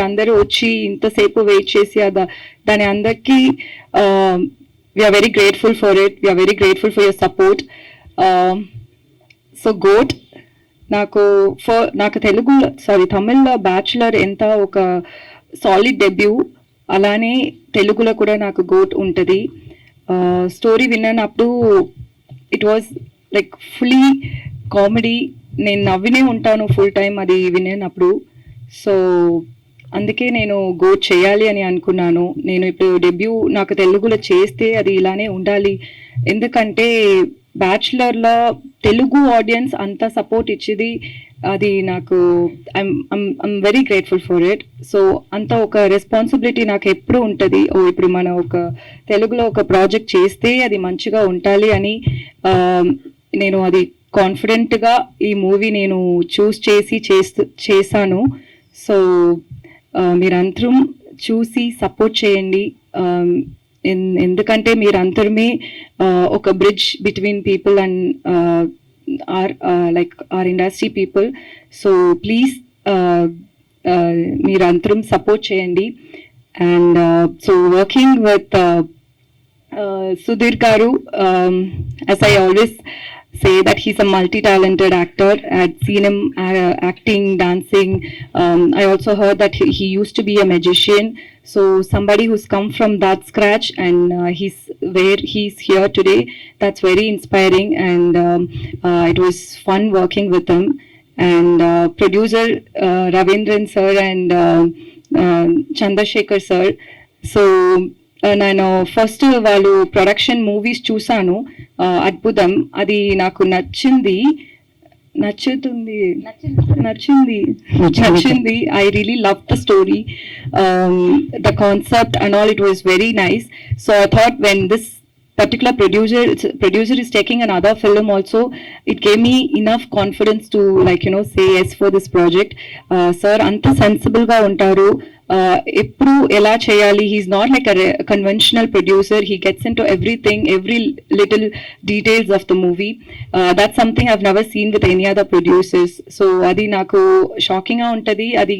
అందరూ వచ్చి ఇంతసేపు వెయిట్ చేసి దాని అందరికీ we are very grateful for it. We are very grateful for your support. So గోట్ నాకు తమిళ్లో బ్యాచులర్ ఎంత ఒక సాలిడ్ డెబ్యూ, అలానే తెలుగులో కూడా నాకు గోట్ ఉంటుంది. స్టోరీ విన్నప్పుడు it was like fully comedy. నేను నవ్వినే ఉంటాను ఫుల్ టైం అది వినేటప్పుడు. సో అందుకే నేను గోట్ చేయాలి అని అనుకున్నాను. నేను ఇప్పుడు డెబ్యూ నాకు తెలుగులో చేస్తే అది ఇలానే ఉండాలి. ఎందుకంటే బ్యాచులర్లో తెలుగు ఆడియన్స్ అంత సపోర్ట్ ఇచ్చేది, అది నాకు I'm very grateful for it. So అంత ఒక రెస్పాన్సిబిలిటీ నాకు ఎప్పుడు ఉంటుంది. ఇప్పుడు మనం ఒక తెలుగులో ఒక ప్రాజెక్ట్ చేస్తే అది మంచిగా ఉండాలి అని నేను అది కాన్ఫిడెంట్గా ఈ మూవీ నేను చూస్ చేశాను. సో మీరందరూ చూసి సపోర్ట్ చేయండి. ఎందుకంటే మీరందరమే ఒక bridge between people and our industry people. So please మీరందరూ సపోర్ట్ చేయండి. And so working with Sudhir Garu, as I always say that he's a multi-talented actor. I had seen him acting, dancing. I also heard that he used to be a magician. So somebody who's come from that scratch and he's where he's here today. That's very inspiring, and it was fun working with him. And producer Ravindran sir and Chandrasekhar sir. So నేను first వాళ్ళు production movies చూసాను, అద్భుతం. అది నాకు నచ్చింది. I really love the story, the concept and all. It was very nice. So I thought when this particular producer is taking another film also, it gave me enough confidence to say yes for this project. Sir anta sensible ga untaru, eppudu ela cheyali. He's not like a conventional producer. He gets into everything, every little details of the movie. That's something I've never seen with any other producers. So adi naku shocking ga untadi. Adi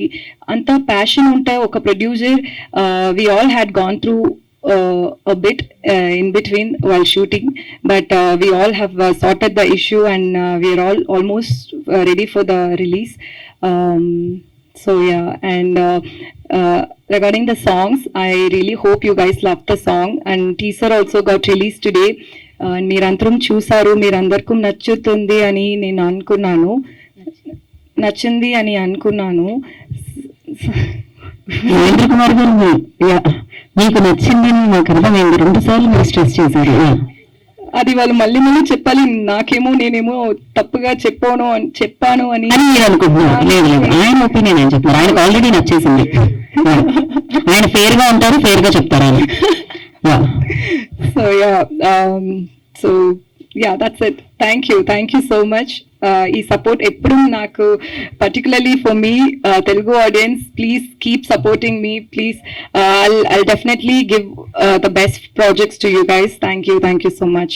anta passion unta oka producer. We all had gone through a bit in between while shooting, but we all have sorted the issue, and we are all almost ready for the release. So yeah, and regarding the songs, I really hope you guys love the song, and teaser also got released today. And మీరందరం చూసారు, మీరందరికీ నచ్చుతుంది అని నేను అనుకున్నాను, నచ్చింది అని అనుకున్నాను. మహేంద్ర కుమార్ గారు, మీకు నచ్చిందని నాకు అర్థమైంది. 2 సార్లు మీరు స్ట్రెస్ చేశారు. అది వాళ్ళు మళ్ళీ మళ్ళీ చెప్పాలి. నేనేమో తప్పుగా చెప్పాను అని మీరు అనుకుంటున్నారు. లేదు లేదు, ఆయన ఒపీనియన్ ఆయన చెప్తున్నారు. ఆయనకు ఆల్రెడీ నచ్చేసింది. ఆయన ఫేర్ గా ఉంటారు, ఫేర్ గా చెప్తారు ఆయన. So yeah, that's it. Thank you so much. ఈ సపోర్ట్ ఎప్పుడు నాకు, particularly for me Telugu audience, please keep supporting me. Please, I'll definitely give the best projects to you guys. Thank you so much.